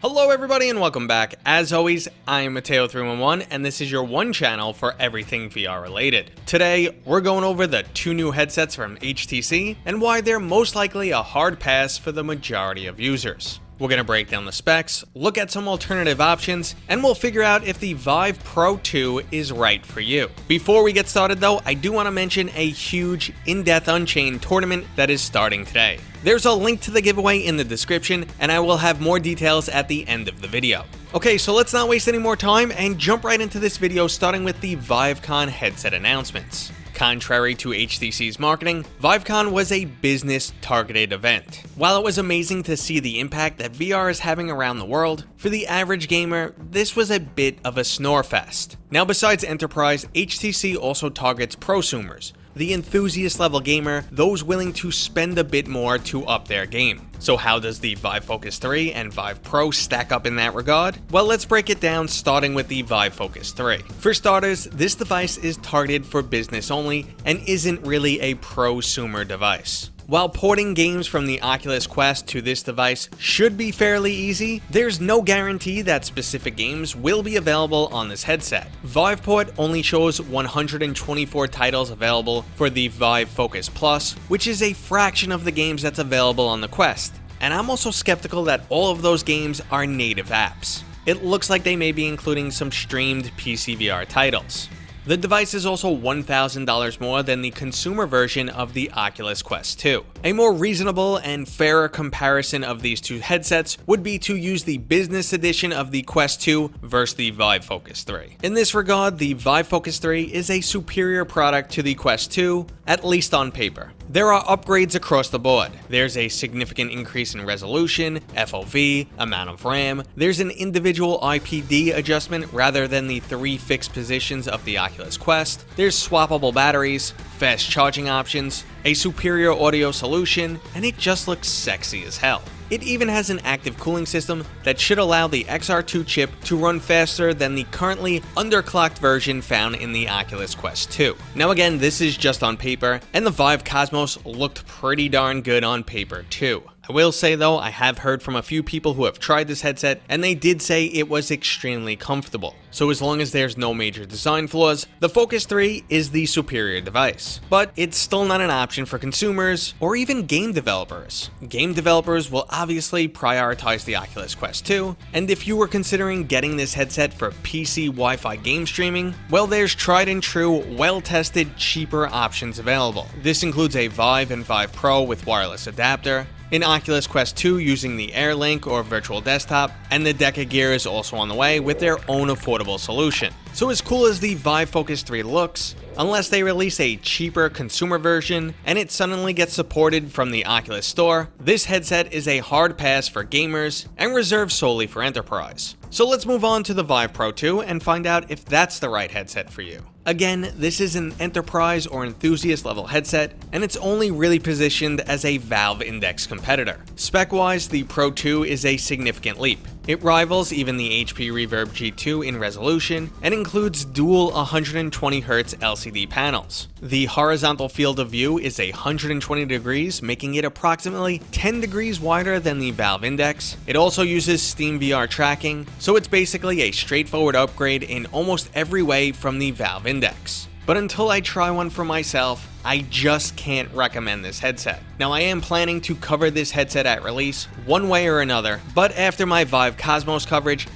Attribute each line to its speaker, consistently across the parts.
Speaker 1: Hello everybody and welcome back. As always, I'm Mateo311 and this is your one channel for everything VR related. Today, we're going over the two new headsets from HTC and why they're most likely a hard pass for the majority of users. We're going to break down the specs, look at some alternative options, and we'll figure out if the Vive Pro 2 is right for you. Before we get started though, I do want to mention a huge In-Depth Unchained tournament that is starting today. There's a link to the giveaway in the description, and I will have more details at the end of the video. Okay, so let's not waste any more time and jump right into this video, starting with the Vivecon headset announcements. Contrary to HTC's marketing, Vivecon was a business-targeted event. While it was amazing to see the impact that VR is having around the world, for the average gamer, this was a bit of a snore fest. Now, besides enterprise, HTC also targets prosumers, the enthusiast level gamer, those willing to spend a bit more to up their game. So how does the Vive Focus 3 and Vive Pro stack up in that regard? Well, let's break it down, starting with the Vive Focus 3. For starters, this device is targeted for business only and isn't really a prosumer device. While porting games from the Oculus Quest to this device should be fairly easy, there's no guarantee that specific games will be available on this headset. Viveport only shows 124 titles available for the Vive Focus Plus, which is a fraction of the games that's available on the Quest. And I'm also skeptical that all of those games are native apps. It looks like they may be including some streamed PC VR titles. The device is also $1,000 more than the consumer version of the Oculus Quest 2. A more reasonable and fairer comparison of these two headsets would be to use the business edition of the Quest 2 versus the Vive Focus 3. In this regard, the Vive Focus 3 is a superior product to the Quest 2, at least on paper. There are upgrades across the board. There's a significant increase in resolution, FOV, amount of RAM, there's an individual IPD adjustment rather than the 3 fixed positions of the Oculus Quest, there's swappable batteries, fast charging options, a superior audio solution, and it just looks sexy as hell. It even has an active cooling system that should allow the XR2 chip to run faster than the currently underclocked version found in the Oculus Quest 2. Now again, this is just on paper, and the Vive Cosmos looked pretty darn good on paper too. I will say though, I have heard from a few people who have tried this headset, and they did say it was extremely comfortable. So as long as there's no major design flaws, the Focus 3 is the superior device. But it's still not an option for consumers or even game developers. Game developers will obviously prioritize the Oculus Quest 2, and if you were considering getting this headset for PC Wi-Fi game streaming, well, there's tried and true, well-tested, cheaper options available. This includes a Vive and Vive Pro with wireless adapter, an Oculus Quest 2 using the AirLink or virtual desktop, and the Deca Gear is also on the way with their own affordable solution. So as cool as the Vive Focus 3 looks, unless they release a cheaper consumer version and it suddenly gets supported from the Oculus Store, this headset is a hard pass for gamers and reserved solely for enterprise. So let's move on to the Vive Pro 2 and find out if that's the right headset for you. Again, this is an enterprise or enthusiast level headset, and it's only really positioned as a Valve Index competitor. Spec-wise, the Pro 2 is a significant leap. It rivals even the HP Reverb G2 in resolution and includes dual 120Hz LCD panels. The horizontal field of view is 120 degrees, making it approximately 10 degrees wider than the Valve Index. It also uses Steam VR tracking, so it's basically a straightforward upgrade in almost every way from the Valve Index. But until I try one for myself, I just can't recommend this headset. Now, I am planning to cover this headset at release one way or another, but after my Vive Cosmos coverage,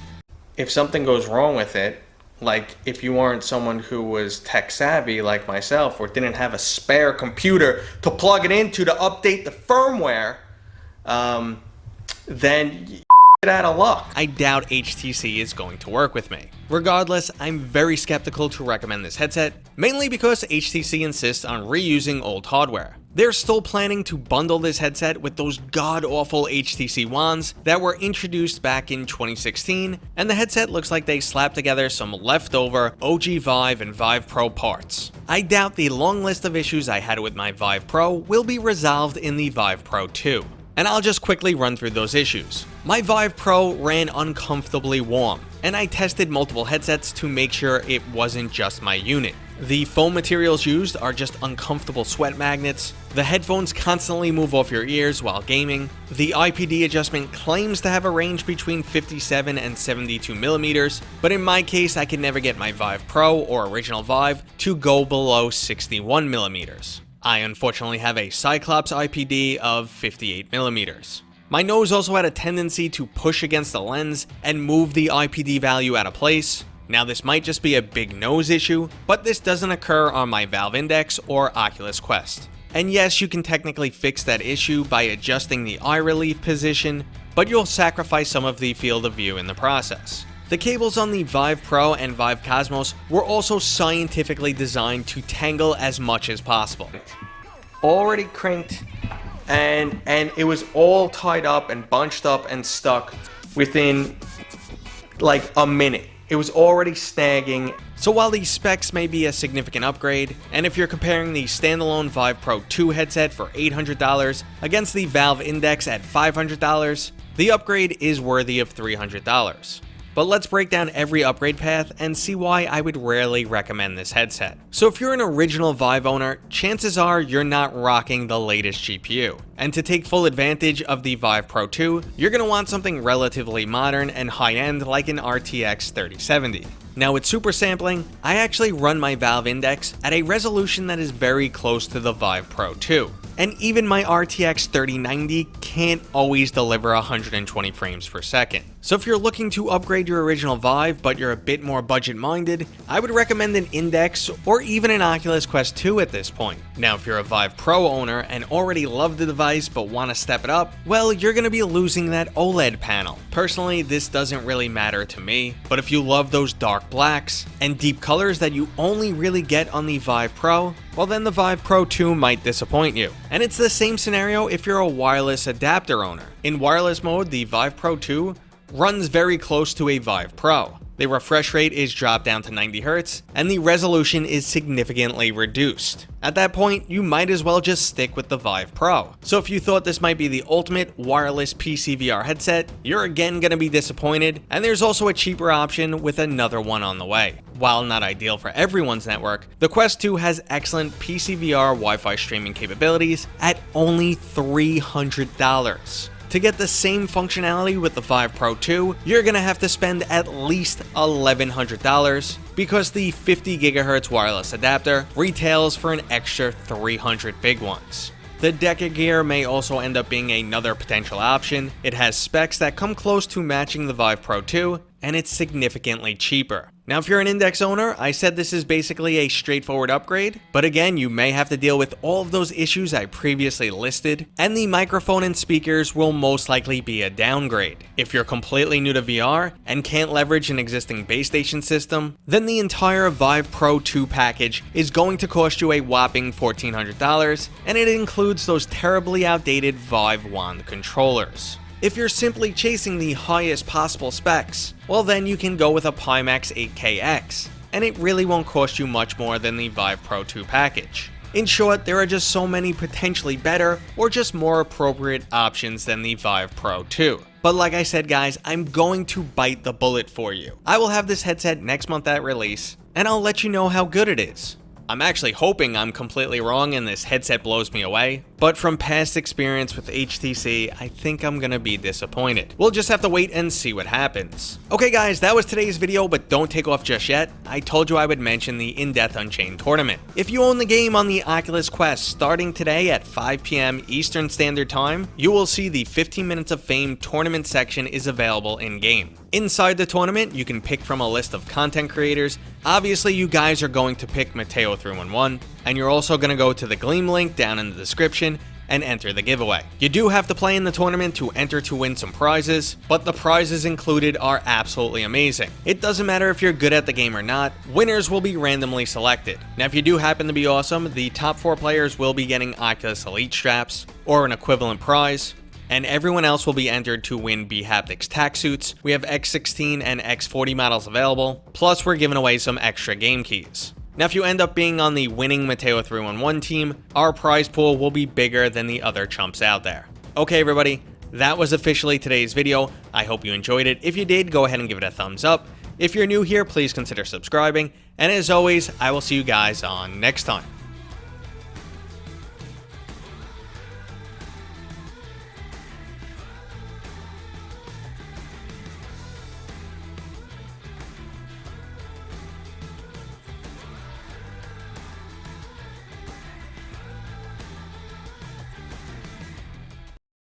Speaker 1: if something goes wrong with it, like if you aren't someone who was tech savvy like myself or didn't have a spare computer to plug it into to update the firmware, then you're out of luck. I doubt HTC is going to work with me. Regardless, I'm very skeptical to recommend this headset, mainly because HTC insists on reusing old hardware. They're still planning to bundle this headset with those god-awful HTC wands that were introduced back in 2016, and the headset looks like they slapped together some leftover OG Vive and Vive Pro parts. I doubt the long list of issues I had with my Vive Pro will be resolved in the Vive Pro 2. And I'll just quickly run through those issues. My Vive Pro ran uncomfortably warm, and I tested multiple headsets to make sure it wasn't just my unit. The foam materials used are just uncomfortable sweat magnets. The headphones constantly move off your ears while gaming. The IPD adjustment claims to have a range between 57 and 72 millimeters, but in my case I can never get my Vive Pro or original Vive to go below 61 millimeters. I unfortunately have a Cyclops IPD of 58 millimeters. My nose also had a tendency to push against the lens and move the IPD value out of place. Now this might just be a big nose issue, but this doesn't occur on my Valve Index or Oculus Quest. And yes, you can technically fix that issue by adjusting the eye relief position, but you'll sacrifice some of the field of view in the process. The cables on the Vive Pro and Vive Cosmos were also scientifically designed to tangle as much as possible. Already cranked, and it was all tied up and bunched up and stuck within like a minute. It was already snagging. So while these specs may be a significant upgrade, and if you're comparing the standalone Vive Pro 2 headset for $800 against the Valve Index at $500, the upgrade is worthy of $300. But let's break down every upgrade path and see why I would rarely recommend this headset. So if you're an original Vive owner, chances are you're not rocking the latest GPU. And to take full advantage of the Vive Pro 2, you're going to want something relatively modern and high-end like an RTX 3070. Now with super sampling, I actually run my Valve Index at a resolution that is very close to the Vive Pro 2. And even my RTX 3090 can't always deliver 120 frames per second. So if you're looking to upgrade your original Vive but you're a bit more budget minded, I would recommend an Index or even an Oculus Quest 2 at this point. Now if you're a Vive Pro owner and already love the device but want to step it up, well, you're going to be losing that OLED panel. Personally, this doesn't really matter to me, but if you love those dark blacks and deep colors that you only really get on the Vive Pro, well then the Vive Pro 2 might disappoint you. And it's the same scenario if you're a wireless adapter owner. In wireless mode, the Vive Pro 2 runs very close to a Vive Pro. The refresh rate is dropped down to 90 Hz, and the resolution is significantly reduced. At that point, you might as well just stick with the Vive Pro. So if you thought this might be the ultimate wireless PC VR headset, you're again going to be disappointed, and there's also a cheaper option with another one on the way. While not ideal for everyone's network, the Quest 2 has excellent PC VR Wi-Fi streaming capabilities at only $300. To get the same functionality with the Vive Pro 2, you're going to have to spend at least $1,100 because the 50 GHz wireless adapter retails for an extra 300 big ones. The Deca gear may also end up being another potential option. It has specs that come close to matching the Vive Pro 2, and it's significantly cheaper. Now if you're an Index owner, I said this is basically a straightforward upgrade, but again, you may have to deal with all of those issues I previously listed, and the microphone and speakers will most likely be a downgrade. If you're completely new to VR and can't leverage an existing base station system, then the entire Vive Pro 2 package is going to cost you a whopping $1,400, and it includes those terribly outdated Vive Wand controllers. If you're simply chasing the highest possible specs, well then you can go with a Pimax 8KX, and it really won't cost you much more than the Vive Pro 2 package. In short, there are just so many potentially better or just more appropriate options than the Vive Pro 2. But like I said guys, I'm going to bite the bullet for you. I will have this headset next month at release, and I'll let you know how good it is. I'm actually hoping I'm completely wrong and this headset blows me away, but from past experience with HTC, I think I'm gonna be disappointed. We'll just have to wait and see what happens. Okay guys, that was today's video, but don't take off just yet. I told you I would mention the In Death Unchained tournament. If you own the game on the Oculus Quest starting today at 5 p.m. Eastern Standard Time, you will see the 15 Minutes of Fame tournament section is available in-game. Inside the tournament, you can pick from a list of content creators. Obviously, you guys are going to pick Mateo311, and you're also going to go to the Gleam link down in the description and enter the giveaway. You do have to play in the tournament to enter to win some prizes, but the prizes included are absolutely amazing. It doesn't matter if you're good at the game or not, winners will be randomly selected. Now if you do happen to be awesome, the top 4 players will be getting Oculus Elite straps or an equivalent prize, and everyone else will be entered to win bHaptics tack suits. We have X16 and X40 models available, plus we're giving away some extra game keys. Now if you end up being on the winning Mateo311 team, our prize pool will be bigger than the other chumps out there. Okay everybody, that was officially today's video. I hope you enjoyed it. If you did, go ahead and give it a thumbs up. If you're new here, please consider subscribing, and as always, I will see you guys on next time.